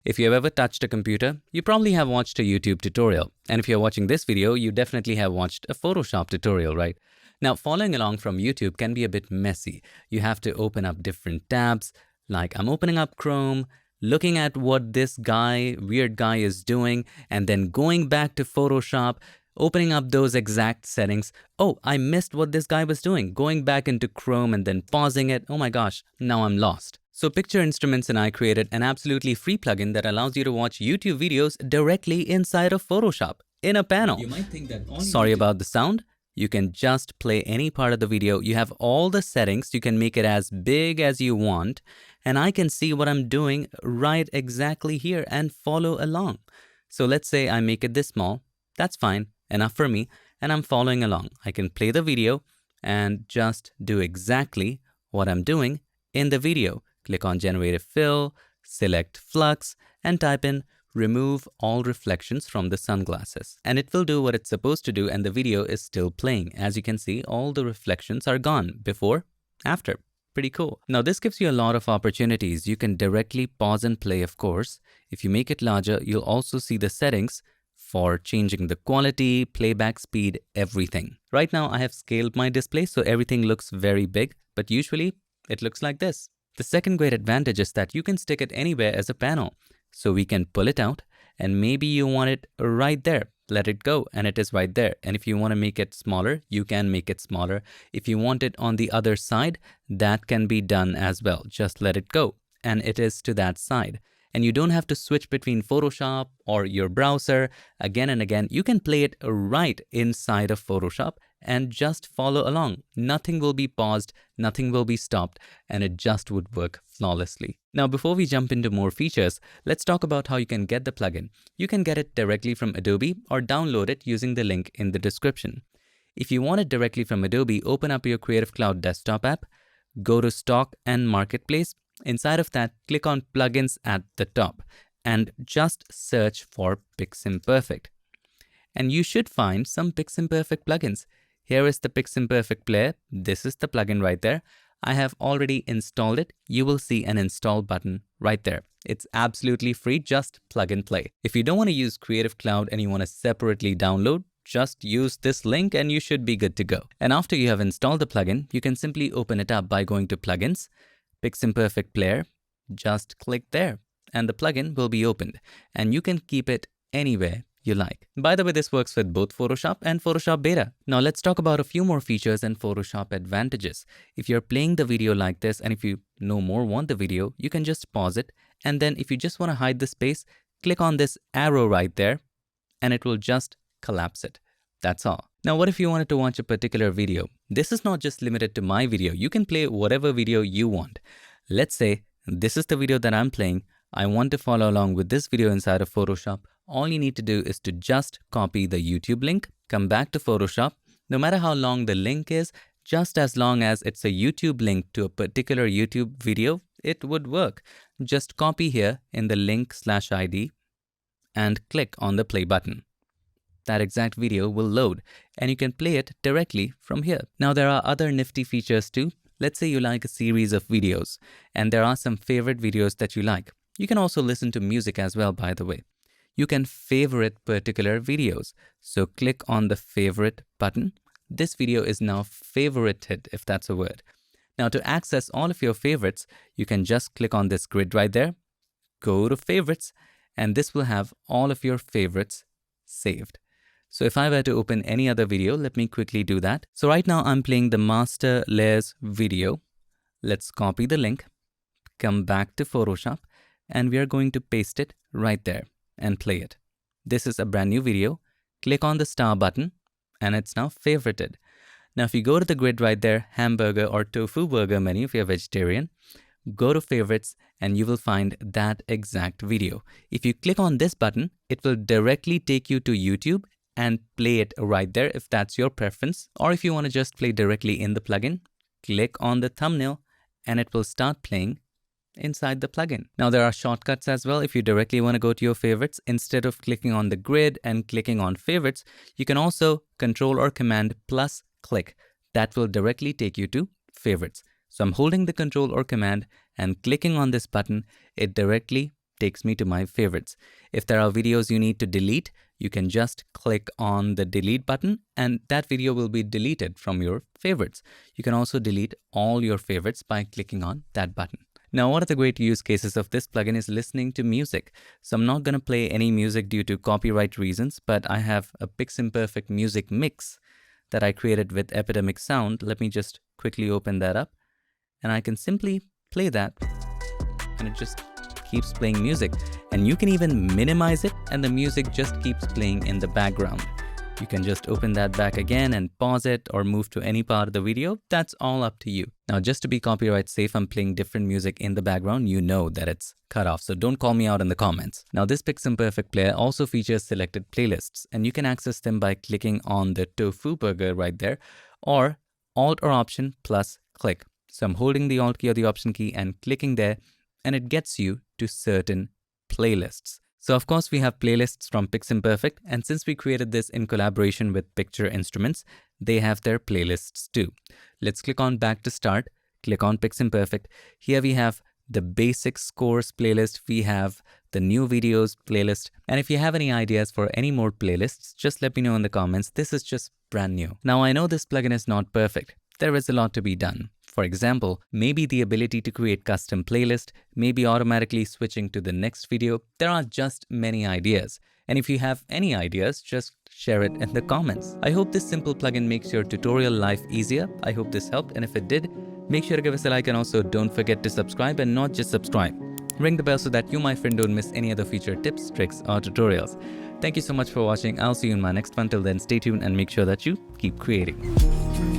If you have ever touched a computer, you probably have watched a YouTube tutorial. And if you're watching this video, you definitely have watched a Photoshop tutorial, right? Now, following along from YouTube can be a bit messy. You have to open up different tabs, like I'm opening up Chrome, looking at what this weird guy is doing, and then going back to Photoshop, opening up those exact settings. Oh, I missed what this guy was doing. Going back into Chrome and then pausing it. Oh my gosh, now I'm lost. So Picture Instruments and I created an absolutely free plugin that allows you to watch YouTube videos directly inside of Photoshop in a panel. You might think that Sorry about the sound. You can just play any part of the video. You have all the settings. You can make it as big as you want. And I can see what I'm doing right exactly here and follow along. So let's say I make it this small. That's fine, enough for me. And I'm following along. I can play the video and just do exactly what I'm doing in the video. Click on Generative Fill, select Flux, and type in remove all reflections from the sunglasses. And it will do what it's supposed to do, and the video is still playing. As you can see, all the reflections are gone before, after. Pretty cool. Now, this gives you a lot of opportunities. You can directly pause and play, of course. If you make it larger, you'll also see the settings for changing the quality, playback speed, everything. Right now, I have scaled my display, so everything looks very big, but usually it looks like this. The second great advantage is that you can stick it anywhere as a panel. So we can pull it out, and maybe you want it right there. Let it go, and it is right there. And if you want to make it smaller, you can make it smaller. If you want it on the other side, that can be done as well. Just let it go, and it is to that side. And you don't have to switch between Photoshop or your browser again and again. You can play it right inside of Photoshop and just follow along. Nothing will be paused, nothing will be stopped, and it just would work flawlessly. Now, before we jump into more features, let's talk about how you can get the plugin. You can get it directly from Adobe or download it using the link in the description. If you want it directly from Adobe, open up your Creative Cloud desktop app, go to Stock and Marketplace. Inside of that, click on Plugins at the top and just search for PiXimperfect. And you should find some PiXimperfect plugins. Here is the PiXimperfect player. This is the plugin right there. I have already installed it. You will see an install button right there. It's absolutely free, just plug and play. If you don't want to use Creative Cloud and you want to separately download, just use this link and you should be good to go. And after you have installed the plugin, you can simply open it up by going to Plugins, PiXimperfect player, just click there and the plugin will be opened and you can keep it anywhere you like. By the way, this works with both Photoshop and Photoshop Beta. Now let's talk about a few more features and Photoshop advantages. If you're playing the video like this and if you no more want the video, you can just pause it. And then if you just want to hide the space, click on this arrow right there and it will just collapse it. That's all. Now, what if you wanted to watch a particular video? This is not just limited to my video. You can play whatever video you want. Let's say this is the video that I'm playing. I want to follow along with this video inside of Photoshop. All you need to do is to just copy the YouTube link, come back to Photoshop. No matter how long the link is, just as long as it's a YouTube link to a particular YouTube video, it would work. Just copy here in the link/ID and click on the play button. That exact video will load and you can play it directly from here. Now there are other nifty features too. Let's say you like a series of videos and there are some favorite videos that you like. You can also listen to music as well, by the way. You can favorite particular videos. So click on the favorite button. This video is now favorited, if that's a word. Now to access all of your favorites, you can just click on this grid right there, go to favorites, and this will have all of your favorites saved. So if I were to open any other video, let me quickly do that. So right now I'm playing the master layers video. Let's copy the link, come back to Photoshop, and we are going to paste it right there and play it. This is a brand new video. Click on the star button and it's now favorited. Now if you go to the grid right there, hamburger or tofu burger menu if you're vegetarian, go to favorites and you will find that exact video. If you click on this button, it will directly take you to YouTube and play it right there if that's your preference. Or if you want to just play directly in the plugin, click on the thumbnail and it will start playing inside the plugin. Now there are shortcuts as well. If you directly want to go to your favorites, instead of clicking on the grid and clicking on favorites, you can also Control or Command plus click. That will directly take you to favorites. So I'm holding the Control or Command and clicking on this button, it directly takes me to my favorites. If there are videos you need to delete, you can just click on the delete button and that video will be deleted from your favorites. You can also delete all your favorites by clicking on that button. Now, one of the great use cases of this plugin is listening to music. So I'm not going to play any music due to copyright reasons, but I have a PiXimperfect music mix that I created with Epidemic Sound. Let me just quickly open that up and I can simply play that and it just keeps playing music. And you can even minimize it and the music just keeps playing in the background. You can just open that back again and pause it or move to any part of the video. That's all up to you. Now, just to be copyright safe, I'm playing different music in the background. You know that it's cut off, so don't call me out in the comments. Now, this PiXimperfect player also features selected playlists and you can access them by clicking on the tofu burger right there or Alt or Option plus click. So I'm holding the Alt key or the Option key and clicking there and it gets you to certain playlists. So of course we have playlists from PiXimperfect, and since we created this in collaboration with Picture Instruments, they have their playlists too. Let's click on back to start, click on PiXimperfect. Here we have the basic scores playlist, we have the new videos playlist, and if you have any ideas for any more playlists, just let me know in the comments. This is just brand new. Now I know this plugin is not perfect. There is a lot to be done. For example, maybe the ability to create custom playlist, maybe automatically switching to the next video. There are just many ideas. And if you have any ideas, just share it in the comments. I hope this simple plugin makes your tutorial life easier. I hope this helped, and if it did, make sure to give us a like and also don't forget to subscribe, and not just subscribe. Ring the bell so that you, my friend, don't miss any other feature tips, tricks or tutorials. Thank you so much for watching. I'll see you in my next one. Till then, stay tuned and make sure that you keep creating.